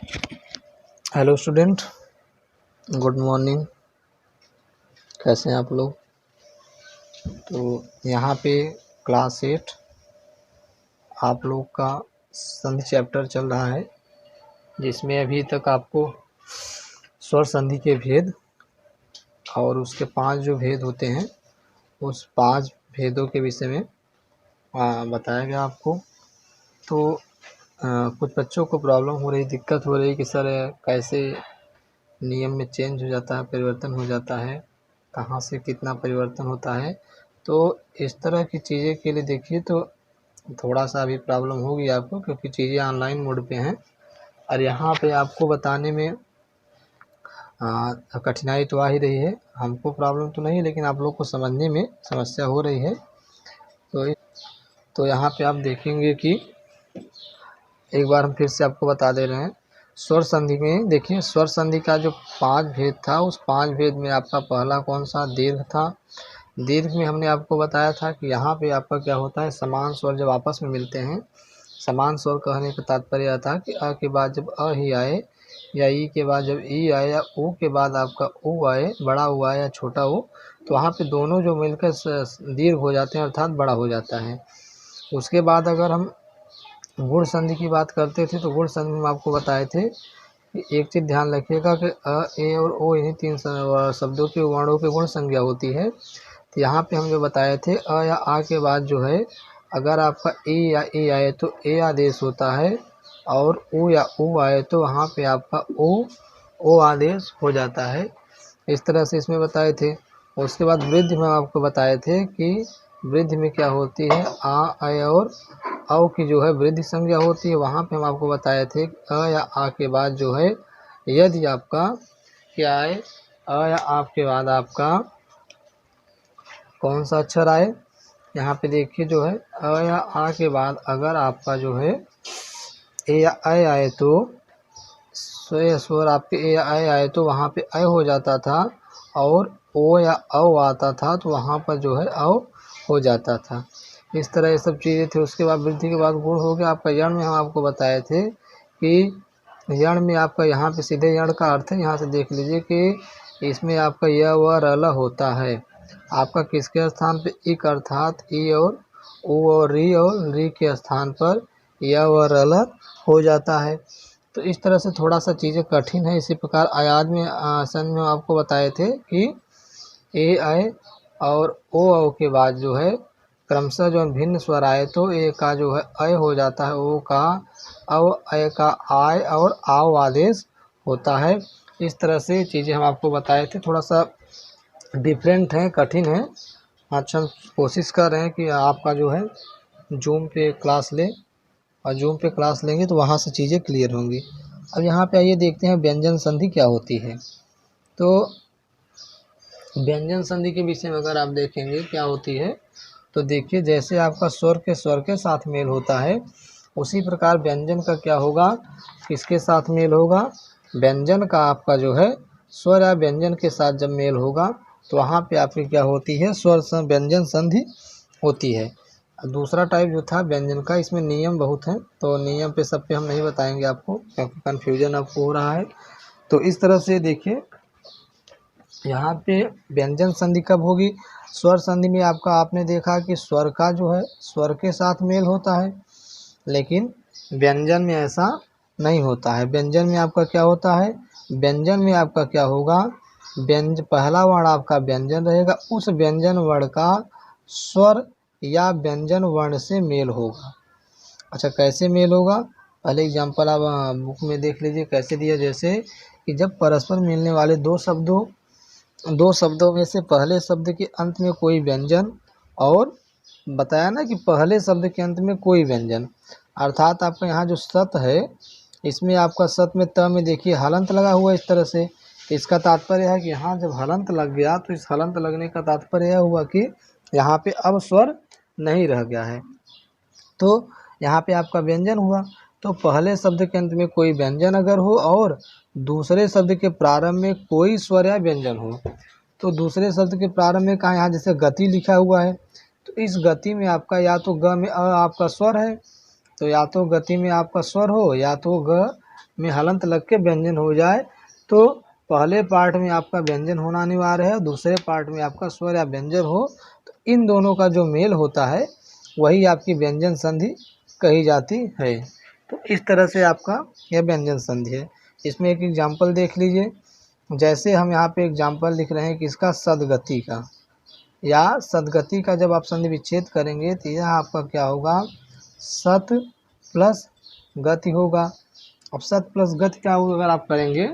Hello student, good morning. कैसे हैं आप लोग? तो यहाँ पे क्लास 8 आप लोग का संधि चैप्टर चल रहा है, जिसमें अभी तक आपको स्वर संधि के भेद और उसके 5 जो भेद होते हैं उस 5 भेदों के विषय में बताया गया आपको। तो कुछ बच्चों को प्रॉब्लम हो रही, दिक्कत हो रही कि सर कैसे नियम में चेंज हो जाता है, परिवर्तन हो जाता है, कहाँ से कितना परिवर्तन होता है। तो इस तरह की चीज़ें के लिए देखिए तो थोड़ा सा अभी प्रॉब्लम होगी आपको, क्योंकि चीज़ें ऑनलाइन मोड पे हैं और यहाँ पे आपको बताने में कठिनाई तो आ ही रही है। हमको प्रॉब्लम तो नहीं, लेकिन आप लोग को समझने में समस्या हो रही है। तो यहाँ पे आप देखेंगे कि एक बार हम फिर से आपको बता दे रहे हैं। स्वर संधि में देखिए, स्वर संधि का जो 5 भेद था उस 5 भेद में आपका पहला कौन सा? दीर्घ था। दीर्घ में हमने आपको बताया था कि यहाँ पे आपका क्या होता है, समान स्वर जब आपस में मिलते हैं, समान स्वर कहने का तात्पर्य था कि अ के बाद जब अ ही आए, या ई के बाद जब ई आए, या ऊ के बाद आपका ऊ आए, बड़ा ऊ आए या छोटा ऊ, तो वहाँ पे दोनों जो मिलकर दीर्घ हो जाते हैं, अर्थात बड़ा हो जाता है। उसके बाद अगर हम गुण संधि की बात करते थे तो गुण संधि में आपको बताए थे कि एक चीज़ ध्यान रखिएगा कि अ, ए और ओ इन्हीं 3 शब्दों के वर्णों की गुण संज्ञा होती है। तो यहाँ पे हम जो बताए थे, अ या आ के बाद जो है अगर आपका ए या ए आए तो ए आदेश होता है, और ऊ या ऊ आए तो वहाँ पे आपका ओ आदेश हो जाता है। इस तरह से इसमें बताए थे। उसके बाद वृद्धि में आपको बताए थे कि वृद्धि में क्या होती है, आ, अय और औ की जो है वृद्धि संज्ञा होती है। वहाँ पे हम आपको बताए थे कि अ या आ के बाद जो है यदि आपका क्या आए, अ या आ के बाद आपका कौन सा अक्षर आए, यहाँ पे देखिए जो है अ या आ के बाद अगर आपका जो है ए या अय आए तो स्वर आपके ए या अय आए तो वहाँ पे अय हो जाता था, और ओ या औ आता था तो वहाँ पर जो है औ हो जाता था। इस तरह ये सब चीज़ें थी। उसके बाद वृद्धि के बाद गुण हो गया आपका। यण में हम आपको बताए थे कि यण में आपका यहाँ पे सीधे यण का अर्थ है, यहाँ से देख लीजिए कि इसमें आपका य व र ल होता है। आपका किसके स्थान पे? इक, अर्थात ई और ऊ और री के स्थान पर य व र ल हो जाता है। तो इस तरह से थोड़ा सा चीज़ें कठिन है। इसी प्रकार अयाद में आसन में आपको बताए थे कि ए आए और ओ के बाद जो है क्रमशः जो भिन्न स्वर आए तो ए का जो है अय हो जाता है, ओ का अव, अय का आय और आव आदेश होता है। इस तरह से चीज़ें हम आपको बताए थे। थोड़ा सा डिफरेंट है, कठिन है। अच्छा, हम कोशिश कर रहे हैं कि आपका जो है जूम पे क्लास लें, और जूम पे क्लास लेंगे तो वहाँ से चीज़ें क्लियर होंगी। अब यहाँ पे आइए देखते हैं व्यंजन संधि क्या होती है। तो व्यंजन संधि के विषय में अगर आप देखेंगे क्या होती है, तो देखिए जैसे आपका स्वर के साथ मेल होता है, उसी प्रकार व्यंजन का क्या होगा, किसके साथ मेल होगा? व्यंजन का आपका जो है स्वर या व्यंजन के साथ जब मेल होगा तो वहाँ पे आपकी क्या होती है, स्वर व्यंजन संधि होती है। दूसरा टाइप जो था व्यंजन का, इसमें नियम बहुत हैं, तो नियम पे सब पे हम नहीं बताएंगे आपको, क्योंकि कन्फ्यूजन आपको हो रहा है। तो इस तरह से देखिए यहाँ पे व्यंजन संधि कब होगी? स्वर संधि में आपका आपने देखा कि स्वर का जो है स्वर के साथ मेल होता है, लेकिन व्यंजन में ऐसा नहीं होता है। व्यंजन में आपका क्या होता है? व्यंजन में आपका क्या होगा, पहला वर्ण आपका व्यंजन रहेगा, उस व्यंजन वर्ण का स्वर या व्यंजन वर्ण से मेल होगा। अच्छा, कैसे मेल होगा? पहले एग्जांपल आप बुक में देख लीजिए कैसे दिया। जैसे कि जब परस्पर मिलने वाले दो शब्दों में से पहले शब्द के अंत में कोई व्यंजन, और बताया ना कि पहले शब्द के अंत में कोई व्यंजन, अर्थात आपका यहाँ जो सत है इसमें आपका सत में त में देखिए हलंत लगा हुआ इस तरह से। इसका तात्पर्य है कि यहाँ जब हलंत लग गया तो इस हलंत लगने का तात्पर्य यह हुआ कि यहाँ पे अब स्वर नहीं रह गया है, तो यहाँ पे आपका व्यंजन हुआ। तो पहले शब्द के अंत में कोई व्यंजन अगर हो और दूसरे शब्द के प्रारंभ में कोई स्वर या व्यंजन हो, तो दूसरे शब्द के प्रारंभ में कहाँ, यहाँ जैसे गति लिखा हुआ है, तो इस गति में आपका या तो ग में अ आपका स्वर है, तो या तो गति में आपका स्वर हो या तो ग में हलंत लग के व्यंजन हो जाए तो पहले पार्ट में आपका व्यंजन होना अनिवार्य है, दूसरे पार्ट में आपका स्वर या व्यंजन हो, तो इन दोनों का जो मेल होता है वही आपकी व्यंजन संधि कही जाती है। तो इस तरह से आपका यह व्यंजन संधि है। इसमें एक एग्जाम्पल देख लीजिए, जैसे हम यहाँ पे एग्जाम्पल लिख रहे हैं कि इसका सदगति का या सदगति का जब आप संधि विच्छेद करेंगे तो यह आपका क्या होगा, सत प्लस गति होगा। अब सत प्लस गति क्या होगा अगर आप करेंगे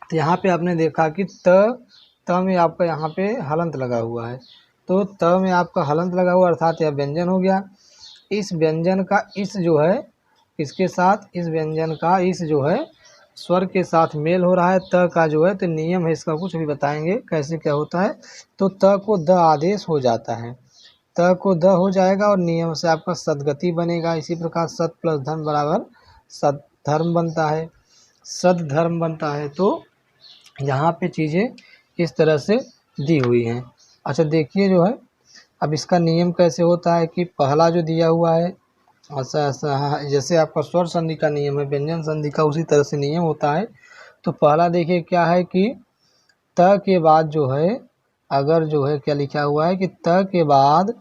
तो यहाँ पे आपने देखा कि त में आपका यहाँ पे हलंत लगा हुआ है, तो त में आपका हलंत लगा हुआ अर्थात यह व्यंजन हो गया। इस व्यंजन का इस जो है इसके साथ, इस व्यंजन का इस जो है स्वर के साथ मेल हो रहा है, त का जो है, तो नियम है इसका कुछ भी बताएंगे कैसे क्या होता है। तो त को द आदेश हो जाता है, त को द हो जाएगा और नियम से आपका सदगति बनेगा। इसी प्रकार सत प्लस धर्म बराबर सद्धर्म बनता है, सद्धर्म बनता है। तो यहाँ पे चीज़ें इस तरह से दी हुई हैं। अच्छा देखिए जो है अब इसका नियम कैसे होता है कि पहला जो दिया हुआ है ऐसा जैसे आपका स्वर संधि का नियम है व्यंजन संधि का, उसी तरह से नियम होता है। तो पहला देखिए क्या है कि त के बाद जो है अगर जो है क्या लिखा हुआ है कि त के बाद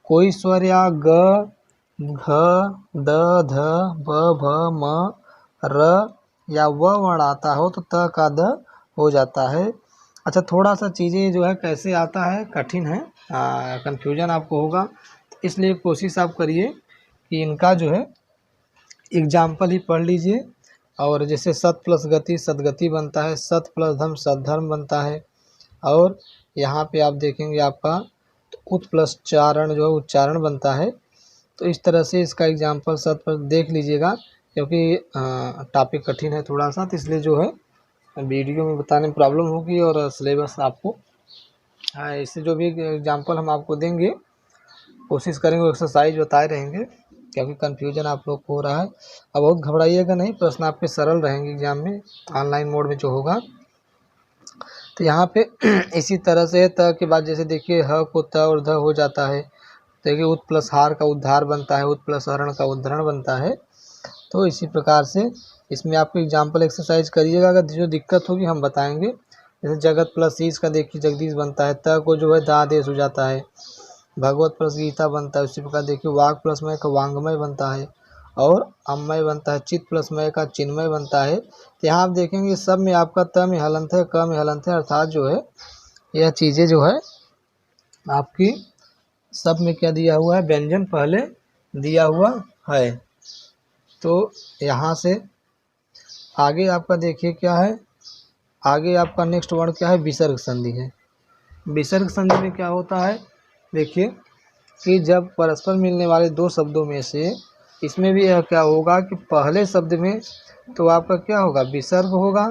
कोई स्वर या ग, घ, द, ध, ब, भ, म, र या व वर्ण आता हो तो त का द हो जाता है। अच्छा थोड़ा सा चीज़ें जो है कैसे आता है, कठिन है, कन्फ्यूजन आपको होगा, इसलिए कोशिश आप करिए कि इनका जो है एग्जाम्पल ही पढ़ लीजिए। और जैसे सत प्लस गति सदगति बनता है, सत प्लस धर्म सद्धर्म बनता है। और यहाँ पे आप देखेंगे आपका उत प्लस चारण जो है उच्चारण बनता है। तो इस तरह से इसका एग्जाम्पल सत पर देख लीजिएगा, क्योंकि टॉपिक कठिन है थोड़ा सा, तो इसलिए जो है वीडियो में बताने में प्रॉब्लम होगी और सिलेबस आपको इससे जो भी एग्जाम्पल हम आपको देंगे कोशिश करेंगे एक्सरसाइज बताए रहेंगे, क्योंकि कन्फ्यूजन आप लोग को हो रहा है। अब बहुत घबराइएगा नहीं, प्रश्न आपके सरल रहेंगे एग्जाम में ऑनलाइन मोड में जो होगा। तो यहाँ पे इसी तरह से त के बाद जैसे देखिए ह को त और ध हो जाता है, देखिए उत प्लस हार का उद्धार बनता है, उत प्लस हरण का उद्धरण बनता है। तो इसी प्रकार से इसमें आपको एग्जाम्पल एक्सरसाइज करिएगा, अगर जो दिक्कत होगी हम बताएंगे। जैसे जगत प्लस ईश का देखिए जगदीश बनता है, त को जो है द आदेश हो जाता है, भगवत प्लस गीता बनता है। उसी प्रकार देखिए वाग प्लस मय का वांग्मय बनता है और अमय बनता है, चित प्लस मय का चिन्मय बनता है। तो यहाँ आप देखेंगे सब में आपका त में हलंत है, क में हलंत है, अर्थात जो है यह चीज़ें जो है आपकी सब में क्या दिया हुआ है, व्यंजन पहले दिया हुआ है। तो यहाँ से आगे आपका देखिए क्या है, आगे आपका नेक्स्ट वर्ड क्या है, विसर्ग संधि है। विसर्ग संधि में क्या होता है, देखिए कि जब परस्पर मिलने वाले दो शब्दों में से इसमें भी यह क्या होगा कि पहले शब्द में तो आपका क्या होगा, विसर्ग होगा,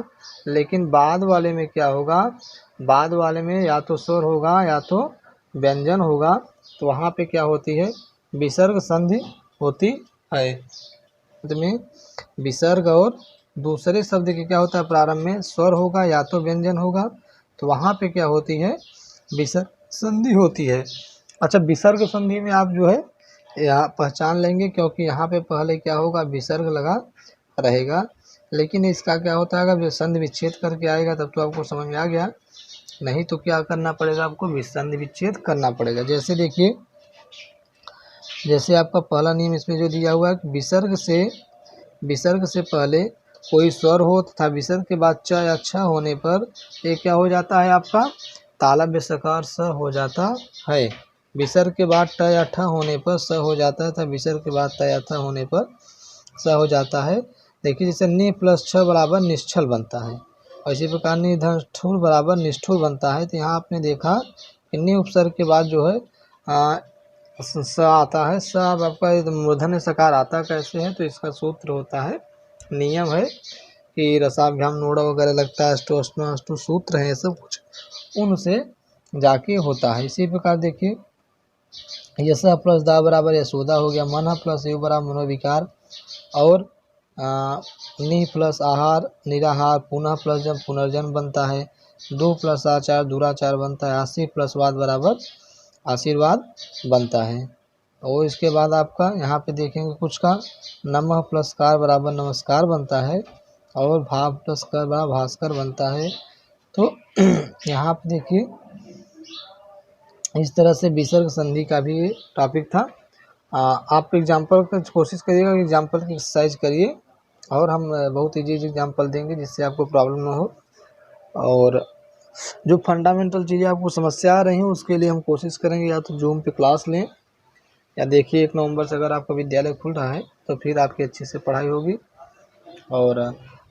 लेकिन बाद वाले में क्या होगा, बाद वाले में या तो स्वर होगा या तो व्यंजन होगा। तो वहाँ पे क्या होती है, विसर्ग संधि होती है। में विसर्ग और दूसरे शब्द के क्या होता है, प्रारंभ में स्वर होगा या तो व्यंजन होगा, तो वहाँ पे क्या होती है, विसर्ग संधि होती है। अच्छा विसर्ग संधि में आप जो है यहाँ पहचान लेंगे, क्योंकि यहाँ पे पहले क्या होगा, विसर्ग लगा रहेगा, लेकिन इसका क्या होता है अगर संधि विच्छेद करके आएगा तब तो आपको समझ में आ गया, नहीं तो क्या करना पड़ेगा, आपको संधि विच्छेद करना पड़ेगा। जैसे देखिए जैसे आपका पहला नियम इसमें जो दिया हुआ है, विसर्ग से पहले कोई स्वर हो तथा विसर्ग के बाद च या छ होने पर ये क्या हो जाता है, आपका तालव्य सकार स हो जाता है। विसर्ग के बाद ट या ठ होने पर स हो जाता है तथा विसर्ग के बाद त या थ होने पर स हो जाता है। देखिए जैसे नि प्लस छ बराबर निश्चल बनता है, और इसी प्रकार निधष्ठुर बराबर निष्ठुर बनता है। तो यहाँ आपने देखा कि नि उपसर्ग के बाद जो है स आता है, स अब आपका मूर्धन्य सकार आता कैसे है, तो इसका सूत्र होता है, नियम है कि रसाभ्याम नोड़ा वगैरह लगता है, अष्टो सूत्र है, सब कुछ उनसे जाके होता है। इसी प्रकार देखिए यश प्लस दा बराबर यशोदा हो गया, मन प्लस यु बराबर मनोविकार, और नि प्लस आहार निराहार, पुनः प्लस जब पुनर्जन्म बनता है, दो प्लस आचार दुराचार बनता है, आशी प्लस वाद बराबर आशीर्वाद बनता है। और इसके बाद आपका यहाँ पे देखेंगे कुछ का नमः प्लस कार बराबर नमस्कार बनता है और भाव प्लस कर बराबर भास्कर बनता है। तो यहाँ पे देखिए इस तरह से विसर्ग संधि का भी टॉपिक था। आप एग्जाम्पल का कोशिश करिएगा, एग्जाम्पल की एक्सरसाइज करिए और हम बहुत ईजी एग्जाम्पल देंगे जिससे आपको प्रॉब्लम ना हो। और जो फंडामेंटल चीज़ें आपको समस्या आ रही हैं उसके लिए हम कोशिश करेंगे या तो जूम पे क्लास लें या देखिए 1 नवंबर से अगर आपका विद्यालय खुल रहा है तो फिर आपकी अच्छे से पढ़ाई होगी। और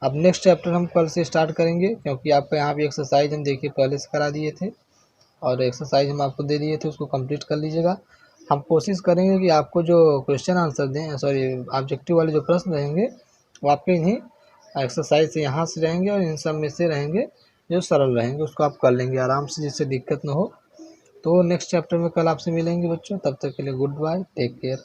अब नेक्स्ट चैप्टर हम कल से स्टार्ट करेंगे क्योंकि आपका यहाँ पे एक्सरसाइज हम देखिए पहले से करा दिए थे और एक्सरसाइज हम आपको दे दिए थे, उसको कंप्लीट कर लीजिएगा। हम कोशिश करेंगे कि आपको जो क्वेश्चन आंसर दें, सॉरी ऑब्जेक्टिव वाले जो प्रश्न रहेंगे वो आपके इन्हीं एक्सरसाइज से यहाँ से रहेंगे और इन सब में से रहेंगे जो सरल रहेंगे, उसको आप कर लेंगे आराम से जिससे दिक्कत ना हो। तो नेक्स्ट चैप्टर में कल आपसे मिलेंगे बच्चों, तब तक के लिए गुड बाय, टेक केयर।